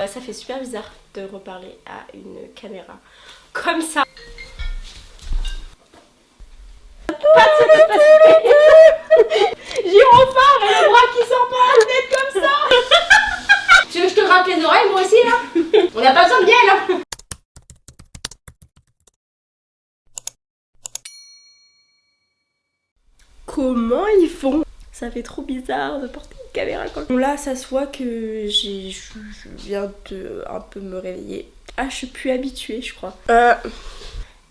Ça fait super bizarre de reparler à une caméra comme ça. Gyrophare et le bras qui sort par la tête comme ça. Tu veux que je te gratte les oreilles moi aussi là? On n'a pas besoin de miel hein. Comment ils font? Ça fait trop bizarre de porter une caméra comme ça. Là, ça se voit que je viens de un peu me réveiller. Ah, je suis plus habituée, je crois.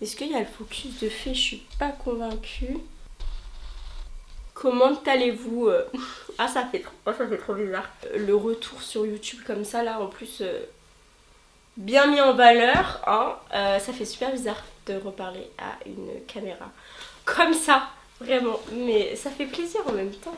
Est-ce qu'il y a le focus de fait? Je suis pas convaincue. Comment allez-vous? Ah, ça fait trop bizarre. Le retour sur YouTube comme ça, là, en plus, bien mis en valeur, hein, ça fait super bizarre de reparler à une caméra comme ça. Vraiment, mais ça fait plaisir en même temps.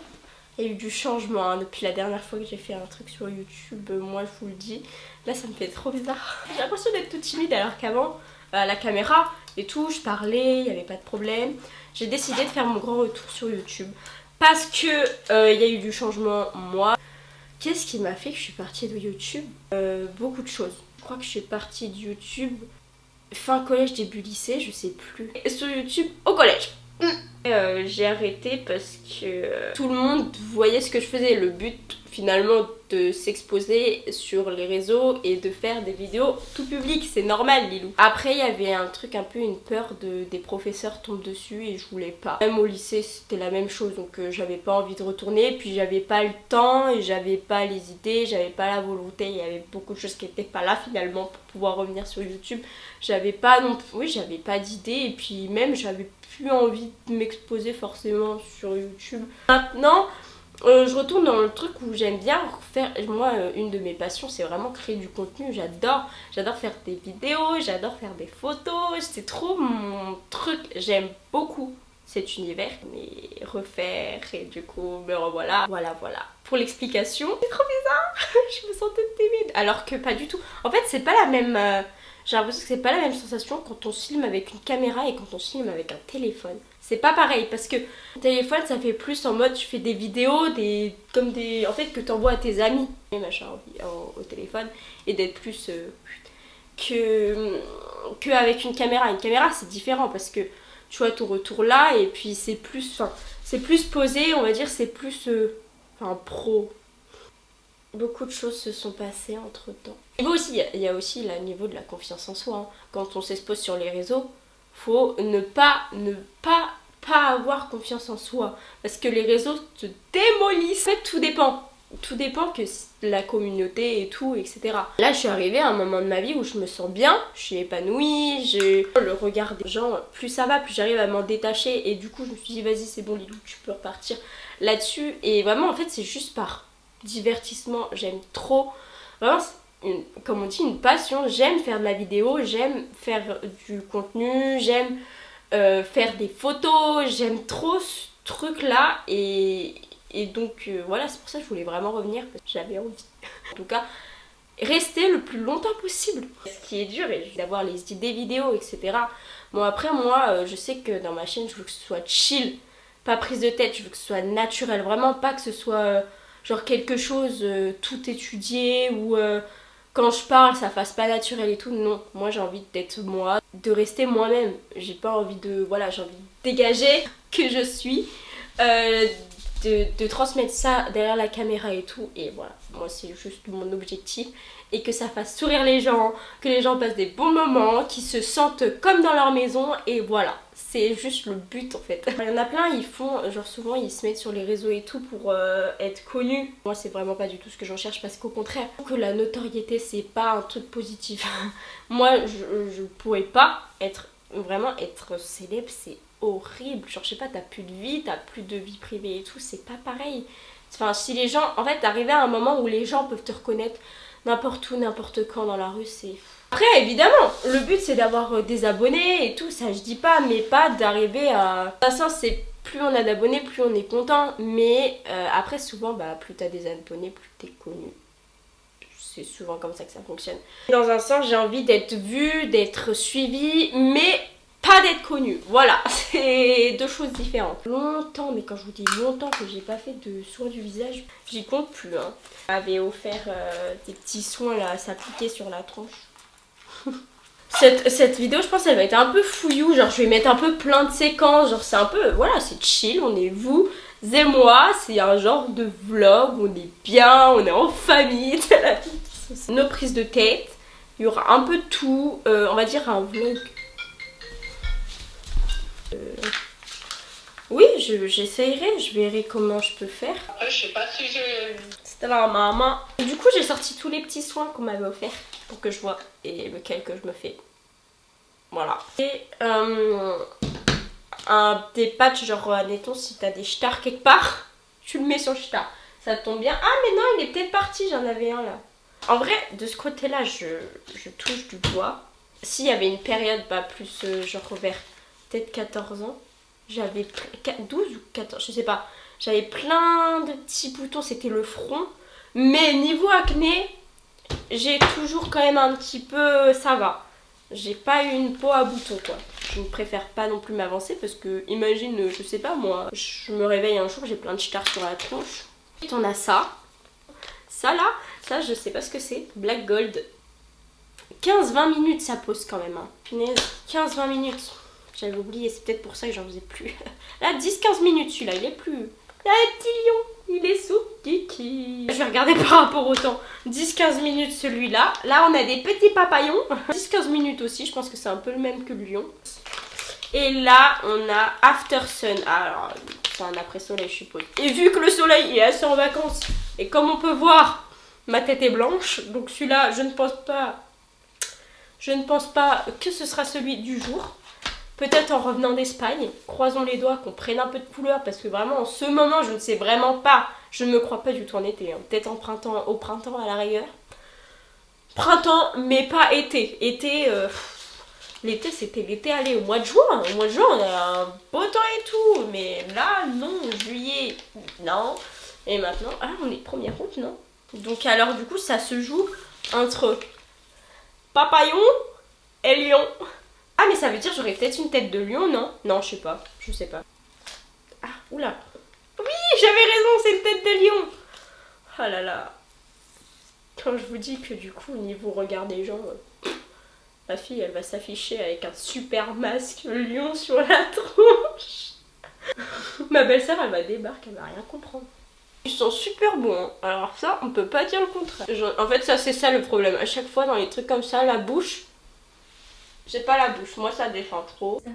Il y a eu du changement hein, depuis la dernière fois que j'ai fait un truc sur YouTube, moi je vous le dis. Là ça me fait trop bizarre. J'ai l'impression d'être toute timide alors qu'avant, la caméra et tout, je parlais, il n'y avait pas de problème. J'ai décidé de faire mon grand retour sur YouTube parce que il y a eu du changement moi. Qu'est-ce qui m'a fait que je suis partie de YouTube? Beaucoup de choses. Je crois que je suis partie de YouTube fin collège, début lycée, je sais plus. Sur YouTube au collège. J'ai arrêté parce que tout le monde voyait ce que je faisais. Le but finalement de s'exposer sur les réseaux et de faire des vidéos tout public, c'est normal Lilou. Après il y avait un truc un peu une peur des professeurs tombent dessus et je voulais pas. Même au lycée c'était la même chose donc j'avais pas envie de retourner puis j'avais pas le temps et j'avais pas les idées, j'avais pas la volonté, il y avait beaucoup de choses qui étaient pas là finalement pour pouvoir revenir sur YouTube. J'avais pas j'avais pas d'idées et puis même j'avais plus envie de m'exposer forcément sur YouTube. Maintenant, je retourne dans le truc où j'aime bien faire. Moi, une de mes passions, c'est vraiment créer du contenu. J'adore faire des vidéos, j'adore faire des photos. C'est trop mon truc. J'aime beaucoup cet univers, mais refaire et du coup me revoilà. Voilà. Pour l'explication, c'est trop bizarre. Je me sentais timide. Alors que pas du tout. En fait, c'est pas la même. J'ai l'impression que c'est pas la même sensation quand on filme avec une caméra et quand on filme avec un téléphone. C'est pas pareil parce que le téléphone ça fait plus en mode tu fais des vidéos, en fait que t'envoies à tes amis et machin au téléphone et d'être plus que avec une caméra. Une caméra c'est différent parce que tu vois ton retour là et puis c'est plus posé, on va dire c'est plus pro. Beaucoup de choses se sont passées entre temps. Il y a aussi le niveau de la confiance en soi. Hein. Quand on s'expose sur les réseaux, faut ne pas avoir confiance en soi. Parce que les réseaux te démolissent. En fait, tout dépend. Tout dépend que la communauté et tout, etc. Là, je suis arrivée à un moment de ma vie où je me sens bien, je suis épanouie, j'ai le regard des gens. Plus ça va, plus j'arrive à m'en détacher. Et du coup, je me suis dit, vas-y, c'est bon, Lilou, tu peux repartir là-dessus. Et vraiment, en fait, c'est juste par divertissement, j'aime trop. Vraiment, comme on dit, une passion. J'aime faire de la vidéo, j'aime faire du contenu, j'aime faire des photos, j'aime trop ce truc là et donc voilà, c'est pour ça que je voulais vraiment revenir parce que j'avais envie. En tout cas, rester le plus longtemps possible. Ce qui est dur est d'avoir les idées vidéo, etc. Bon après moi, je sais que dans ma chaîne, je veux que ce soit chill, pas prise de tête, je veux que ce soit naturel, vraiment pas que ce soit genre quelque chose tout étudié ou quand je parle ça fasse pas naturel et tout. Non, moi j'ai envie d'être moi, de rester moi-même. J'ai pas envie de, voilà, j'ai envie de dégager que je suis, de transmettre ça derrière la caméra et tout. Et voilà, moi c'est juste mon objectif. Et que ça fasse sourire les gens, que les gens passent des bons moments, qu'ils se sentent comme dans leur maison et voilà. C'est juste le but en fait. Il y en a plein, ils font, genre souvent ils se mettent sur les réseaux et tout pour être connus. Moi c'est vraiment pas du tout ce que j'en cherche parce qu'au contraire, que la notoriété c'est pas un truc positif. Moi je pourrais pas être célèbre, c'est horrible. Genre je sais pas, t'as plus de vie, t'as plus de vie privée et tout, c'est pas pareil. Enfin si les gens, en fait arriver à un moment où les gens peuvent te reconnaître n'importe où, n'importe quand dans la rue, c'est... Après, évidemment, le but c'est d'avoir des abonnés et tout, ça je dis pas, mais pas d'arriver à... De toute façon, c'est plus on a d'abonnés, plus on est content, mais après souvent, plus t'as des abonnés, plus t'es connu. C'est souvent comme ça que ça fonctionne. Dans un sens, j'ai envie d'être vue, d'être suivie, mais pas pas d'être connue. Voilà, c'est deux choses différentes. Longtemps, mais quand je vous dis longtemps que j'ai pas fait de soins du visage, j'y compte plus. Hein. On m'avait offert des petits soins là à s'appliquer sur la tronche. Cette vidéo, je pense, elle va être un peu fouillou. Genre, je vais mettre un peu plein de séquences. Genre, c'est un peu, voilà, c'est chill. On est vous et moi. C'est un genre de vlog. On est bien, on est en famille. Nos prises de tête. Il y aura un peu de tout. On va dire un vlog. Oui, j'essayerai. Je verrai comment je peux faire. Après, je sais pas si j'ai... C'était la maman. Du coup, j'ai sorti tous les petits soins qu'on m'avait offerts pour que je vois et lequel que je me fais. Voilà. Et des patchs, genre, admettons, si t'as des stars quelque part, tu le mets sur le star. Ça tombe bien. Ah, mais non, il est peut-être parti. J'en avais un là. En vrai, de ce côté-là, je touche du bois. S'il y avait une période, bah, plus genre vers peut-être 14 ans, j'avais 12 ou 14, je sais pas. J'avais plein de petits boutons, c'était le front. Mais niveau acné, j'ai toujours quand même un petit peu, ça va. J'ai pas eu une peau à boutons quoi. Je ne préfère pas non plus m'avancer parce que, imagine, je sais pas moi, je me réveille un jour, j'ai plein de stars sur la tronche. Ensuite on a ça. Ça là, ça je sais pas ce que c'est. Black Gold. 15-20 minutes ça pose quand même. Hein. Punaise, 15-20 minutes. J'avais oublié, c'est peut-être pour ça que j'en faisais plus. Là, 10-15 minutes celui-là, il est plus... Là, le petit lion, il est sous Kiki. Je vais regarder par rapport au temps. 10-15 minutes celui-là. Là, on a des petits papayons. 10-15 minutes aussi, je pense que c'est un peu le même que le lion. Et là, on a After Sun. Alors, c'est un après-soleil, je suppose. Et vu que le soleil est assez en vacances, et comme on peut voir, ma tête est blanche. Donc celui-là, je ne pense pas que ce sera celui du jour. Peut-être en revenant d'Espagne, croisons les doigts qu'on prenne un peu de couleur parce que vraiment en ce moment je ne sais vraiment pas, je ne me crois pas du tout en été, hein. Peut-être au printemps à la rigueur. Printemps mais pas été. L'été c'était l'été, allez au mois de juin. Au mois de juin on a un beau temps et tout, mais là non, juillet non. Et maintenant, ah on est 1er août non. Donc alors du coup ça se joue entre papillon et lion. Ah mais ça veut dire j'aurais peut-être une tête de lion, non? Non, je sais pas. Ah, oula. Oui, j'avais raison, c'est une tête de lion. Oh là là. Quand je vous dis que du coup, au niveau regard des gens, la fille, elle va s'afficher avec un super masque lion sur la tronche. Ma belle-sœur, elle va débarquer, elle va rien comprendre. Ils sont super bons, hein. Alors ça, on peut pas dire le contraire. En fait, ça c'est ça le problème. À chaque fois, dans les trucs comme ça, la bouche... J'ai pas la bouche, moi ça défend trop. Ça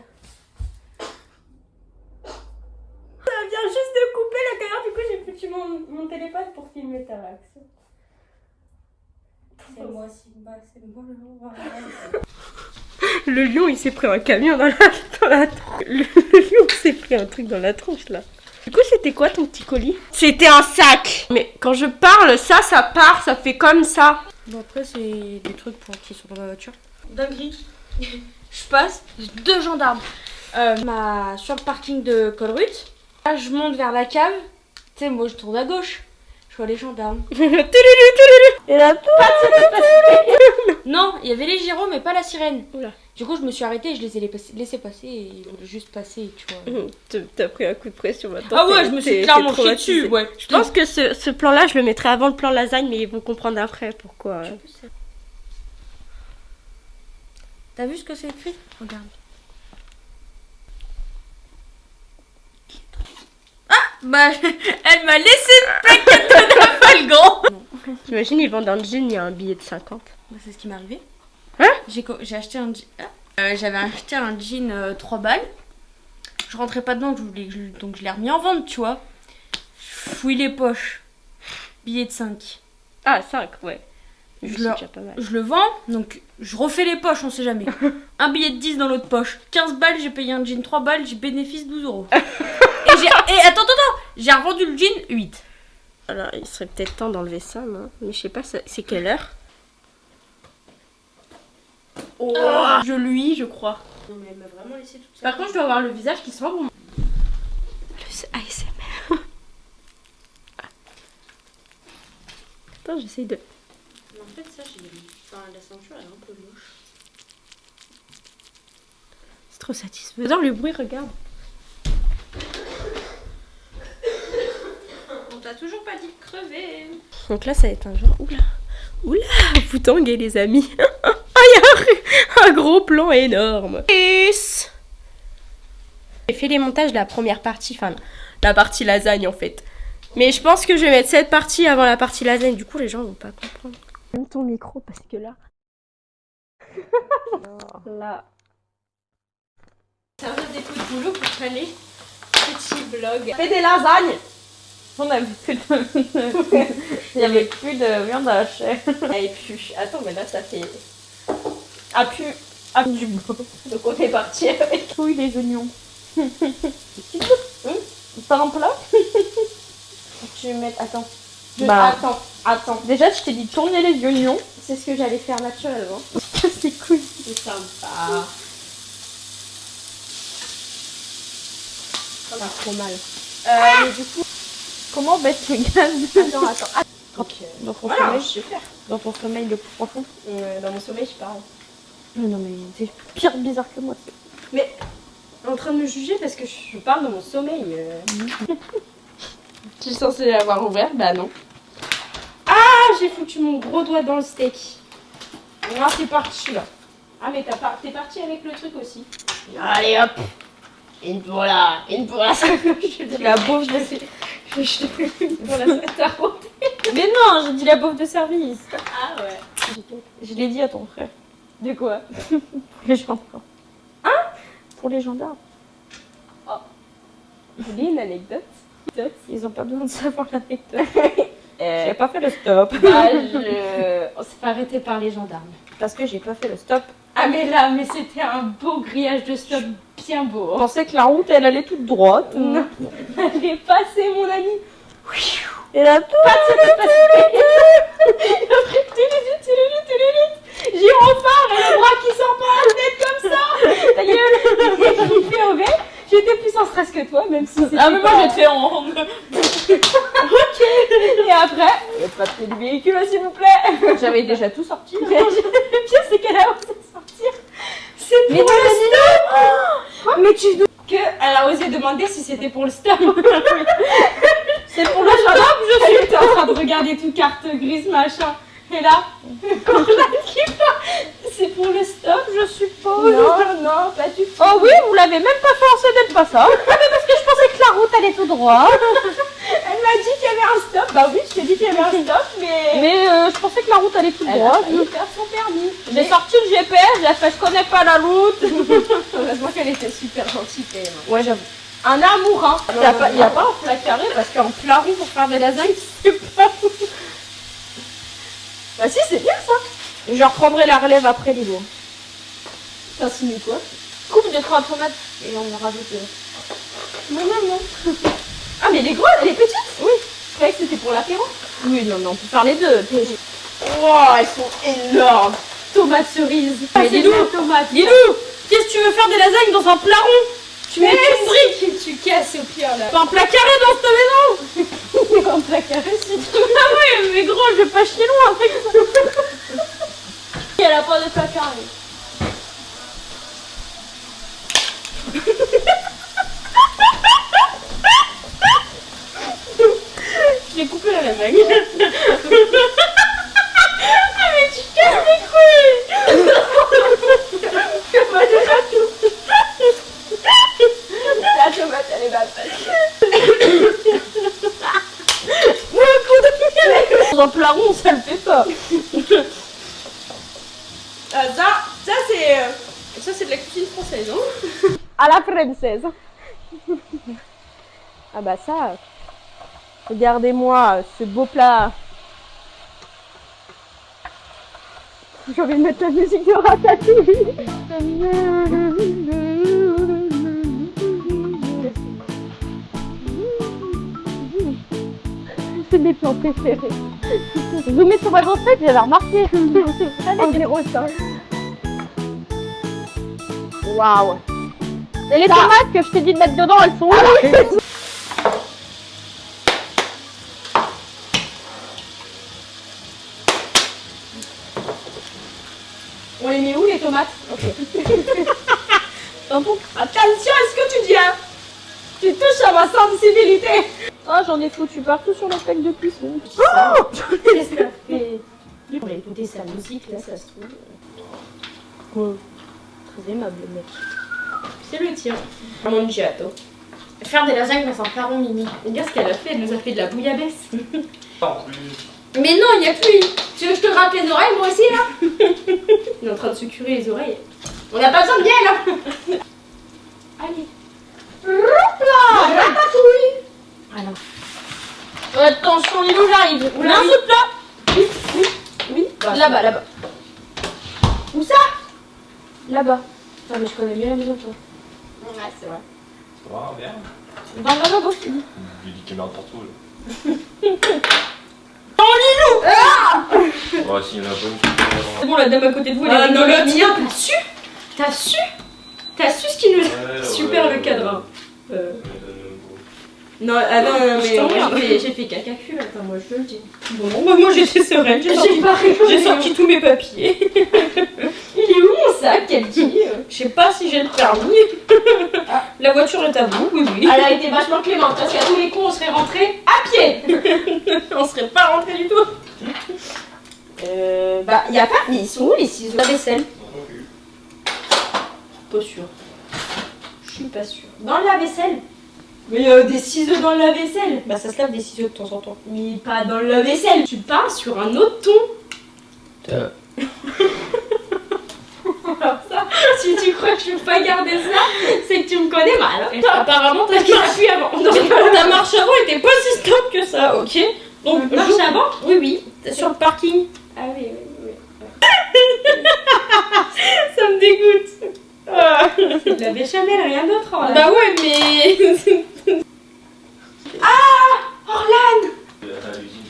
vient juste de couper la caméra, du coup j'ai foutu mon téléphone pour filmer ta réaction. C'est moi Simba, c'est moi le lion. Le lion il s'est pris un camion dans la tronche. Le lion s'est pris un truc dans la tronche là. Du coup c'était quoi ton petit colis? C'était un sac. Mais quand je parle, ça part, ça fait comme ça. Bon après c'est des trucs pour qui sont dans ma voiture. Dinguerie. Je passe, j'ai 2 gendarmes sur le parking de Colruyt. Là, je monte vers la cave. Tu sais, moi, je tourne à gauche. Je vois les gendarmes. Et là, non, il y avait les gyros, mais pas la sirène. Oula. Du coup, je me suis arrêtée et je les ai laissés passer. Et ils voulaient juste passer, tu vois. T'as pris un coup de pression maintenant. Ah ouais, je me suis clairement chiée dessus. Ouais. Je pense que ce plan-là, je le mettrai avant le plan lasagne, mais ils vont comprendre après pourquoi. T'as vu ce que c'est écrit? Regarde. Ah bah, elle m'a laissé une plaquette de Trafalgar. T'imagines, ils vendent un jean, il y a un billet de 50. Bah, c'est ce qui m'est arrivé. Hein? J'ai acheté un jean. J'avais acheté un jean 3 balles. Je rentrais pas dedans, donc je l'ai remis en vente, tu vois. Je fouille les poches. Billet de 5. Ah, 5, ouais. Je le vends, donc je refais les poches, on sait jamais. Un billet de 10 dans l'autre poche. 15 balles, j'ai payé un jean 3 balles, j'ai bénéfice 12 €. Et attends, j'ai revendu le jean 8. Alors, il serait peut-être temps d'enlever ça, non? Mais je sais pas, c'est quelle heure? Oh, je lui, je crois. Non, mais elle m'a vraiment laissé toute seule. Par contre, je dois avoir le visage qui sent bon. Le ASMR. Attends, j'essaye de... Mais en fait, ça, la ceinture, elle est un peu louche. trop satisfaisant le bruit, regarde. On t'a toujours pas dit de crever. Donc là, ça va être un genre... Oula, vous tanguez les amis. Ah, il y a un gros plan énorme. Yes. J'ai fait les montages de la première partie, enfin la partie lasagne en fait. Mais je pense que je vais mettre cette partie avant la partie lasagne. Du coup, les gens vont pas comprendre. Même ton micro parce que là... là... Ça va des coups de boulot pour caler. Petit vlog. Fais des lasagnes. On avait plus de... Il y avait plus de viande à hacher. Et puis, attends, mais là ça fait... du beau. Donc on est parti avec... Oui, les oignons. T'as un plat? Tu veux mettre... Attends. Bah. Attends. Déjà, je t'ai dit de tourner les oignons. C'est ce que j'allais faire naturellement. C'est cool. C'est sympa. Ça va trop mal. Mais du coup... Comment baisse le gaz? Attends. Donc, dans ton Voilà, sommeil, je vais faire. dans ton sommeil le plus profond. Dans mon sommeil, je parle. Non, mais c'est pire bizarre que moi. Mais en train de me juger parce que je parle de mon sommeil. Je suis censée l'avoir ouverte, bah non. Ah, j'ai foutu mon gros doigt dans le steak. Ah, c'est parti là. Ah, mais t'es parti avec le truc aussi. Allez hop. Une pour là. La bouffe de service. Mais non, j'ai dit la bouffe de service. Ah ouais. Je l'ai dit à ton frère. De quoi? Pour les gendarmes. Hein? Pour les gendarmes. Vous voulez une anecdote? Ils ont pas besoin de savoir l'anecdote. J'ai pas fait le stop. On s'est fait arrêter par les gendarmes. Parce que j'ai pas fait le stop. Ah mais là, c'était un beau grillage de stop bien beau. Je pensais que la route, elle allait toute droite. Non, elle est passée, mon ami. Et là, tout. Gyrophare et le bras qui sort par la tête comme ça. Ta gueule. J'ai kiffé au V. J'étais plus en stress que toi, même si c'était... Ah, mais moi, j'étais en... Ok. Et après, Pas de clé du véhicule, s'il vous plaît. J'avais déjà tout sorti. le pire, c'est qu'elle a osé sortir. C'est pour Mais le stop. Mais tu doutes qu'elle a osé demander si c'était pour le stop. C'est pour le stop, je suis... T'es en train de regarder toute carte grise, machin. Et là, c'est pour le stop, je suppose. Non, pas du tout. Oh oui, vous l'avez même pas forcé d'être pas ça. Mais parce que je pensais que la route allait tout droit. Elle m'a dit qu'il y avait un stop. Bah oui, je t'ai dit qu'il y avait un stop, mais... Mais je pensais que la route allait tout Elle a droit. failli faire son permis. J'ai sorti le GPS, j'ai fait je connais pas la route. Heureusement qu'elle était super gentille, quand même. Ouais, j'avoue. Un amour, hein. Il y a pas un plat carré parce qu'un plat rond pour faire des lasagnes, c'est pas ouf. Bah si, c'est bien ça. Je reprendrai la relève après, Lilo. T'as signé quoi? Coupe de 3 tomates et on en rajoute. Non. Ah, mais elle est grosse, elle est petite? Oui. Je croyais que c'était pour l'apéro. Oui, non, on peut faire les deux. Wow, elles sont énormes. Tomates cerises. Mais Lilou, tomates. Lilou, qu'est-ce que tu veux faire des lasagnes dans un plat rond? Tu mets une brique. Tu casses au pire là. Pas un plat carré dans cette maison. Un plat carré si tu Ah ouais, mais gros, je vais pas chier loin avec ça. Elle a pas de plat carré. J'ai coupé la lasagne. Ah mais tu casses les couilles. Je vois déjà tout. La tomate elle est mal passée. Dans un plat rond, ça le fait pas. Ça c'est de la cuisine française, hein. À la française. Ah bah ça, regardez-moi ce beau plat. J'ai envie de mettre la musique de Ratatouille. C'est mes plans préférés. Zoomez sur ma grosse tête, j'avais remarqué. En 0,5. Waouh. Et les tomates que je t'ai dit de mettre dedans, elles sont où? On les met où les tomates? Ah bon? Attention à ce que tu dis, hein. Tu touches à ma sensibilité. Ah, j'en ai foutu partout sur la plaque de cuisson. Qu'est-ce que ça fait? On va écouter sa musique, là, ça se trouve. Ouais. Très aimable, le mec. C'est le tien. Mangiato. Faire des lasagnes dans un caron mini. Regarde ce qu'elle a fait, elle nous a fait de la bouillabaisse. Mais non, il n'y a que lui. Tu veux que je te gratte les oreilles, moi aussi, là? Il est en train de se curer les oreilles. On n'a pas besoin de miel, hein. Allez. Hop là, ratatouille. Alors. Attention, Lilo, j'arrive. Oula, Un oui. saute là. Oui. Là-bas, là-bas. Où ça? Là-bas. Attends, mais je connais mieux la maison que toi. Ouais, c'est vrai. Ça va, bien. Dans la gauche, tu dis. J'ai dit caméra partout là. Oh, Lilou! Ouais, s'il y en a pas une. C'est bon, la dame à côté de vous, elle Ah est non, rigolote. le tien, t'as su? T'as su? T'as su ce qu'il nous... Super le cadre. Non, ah non, non, mais moi, j'ai fait caca cul, attends, moi je le dis. Bon, bah, moi j'étais sereine. J'ai sorti tous mes papiers. Il est où mon sac, elle dit? Je sais pas si j'ai le permis. La voiture est à vous, oui, oui. Elle a été vachement clémente parce qu'à tous les coups on serait rentrés à pied. On serait pas rentré du tout. Bah y a pas, mais ils sont où les ciseaux? La vaisselle. Pas sûr. Je suis pas sûre. Dans la vaisselle? Mais des ciseaux dans la vaisselle? Bah ça se lave des ciseaux de temps en temps. Mais pas dans la vaisselle. Tu pars sur un autre ton. Alors ça, si tu crois que je vais pas garder ça, c'est que tu me connais mal. Hein. Apparemment ta marche avant. ta marche avant était pas si stable que ça, ok? Donc Marche avant? Oui, oui. T'es sur le parking. Ah oui, oui, oui. Ça me dégoûte. C'est de la béchamel, rien d'autre. Oh, là. Bah ouais, mais... Orlane! À l'usine.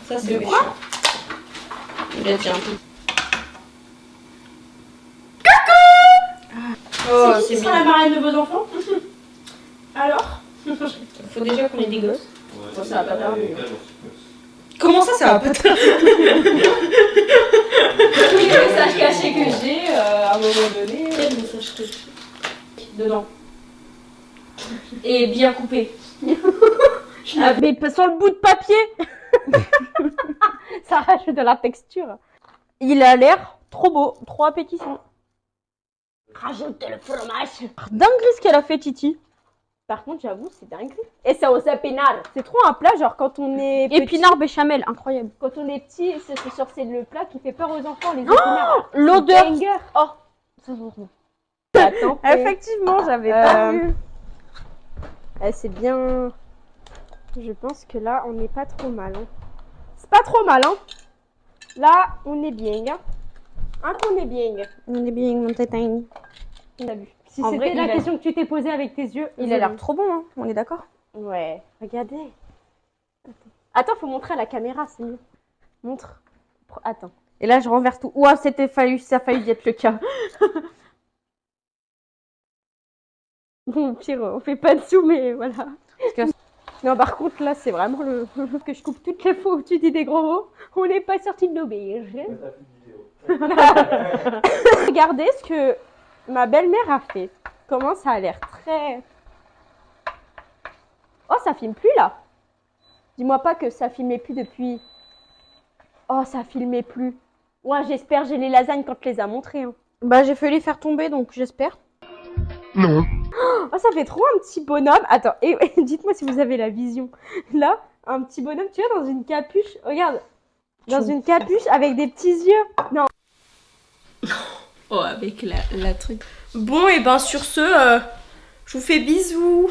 Ça c'est De méchant. quoi? Il a dit un peu. Oh, c'est c'est bien. la marraine de vos enfants? Alors? Faut déjà qu'on ait des gosses. Ouais, ça va pas tarder. Comment ça va pas tarder? Tous les messages cachés que j'ai, à un moment donné, Quel message caché? dedans. Et bien coupé. Ah, mais sans le bout de papier. Ça rajoute de la texture. Il a l'air trop beau, trop appétissant. Rajoute le fromage. Dinguerie ce qu'elle a fait, Titi. Par contre, j'avoue, c'est dingue. Et ça aux épinards. C'est trop un plat, genre quand on est petit. Épinard béchamel, incroyable. Quand on est petit, c'est le plat qui fait peur aux enfants, les épinards. L'odeur. Banger. Oh, ça se retrouve. Attends. Effectivement, j'avais pas vu. C'est bien. Je pense que là, on n'est pas trop mal. Hein. C'est pas trop mal, hein. Là, on est bien. Hein, qu'on est bien. On est bien, mon tétin. On a vu. Si En c'était vrai, la question que tu t'es posée avec tes yeux. Il a l'air trop bon, hein. On est d'accord? Ouais. Regardez. Attends, faut montrer à la caméra, c'est mieux. Montre. Attends. Et là, je renverse tout. Ouah, ça a failli être le cas. Bon, pire, on fait pas dessous, mais voilà. Non, par contre, là, c'est vraiment le que je coupe toutes les fois où tu dis des gros mots. On n'est pas sorti de l'auberge. Regardez ce que ma belle-mère a fait. Comment ça a l'air très... Oh, ça filme plus, là. Dis-moi pas que ça filmait plus depuis... Oh, ça filmait plus. Ouais, j'espère j'ai les lasagnes quand tu les as montrées. Hein. Bah, j'ai failli les faire tomber, donc j'espère. Non. Oh, ça fait trop un petit bonhomme. Attends, et dites-moi si vous avez la vision. Là, un petit bonhomme, tu vois, dans une capuche. Regarde. Dans une capuche avec des petits yeux. Non. Oh, avec la truc. Bon, et ben sur ce, je vous fais bisous.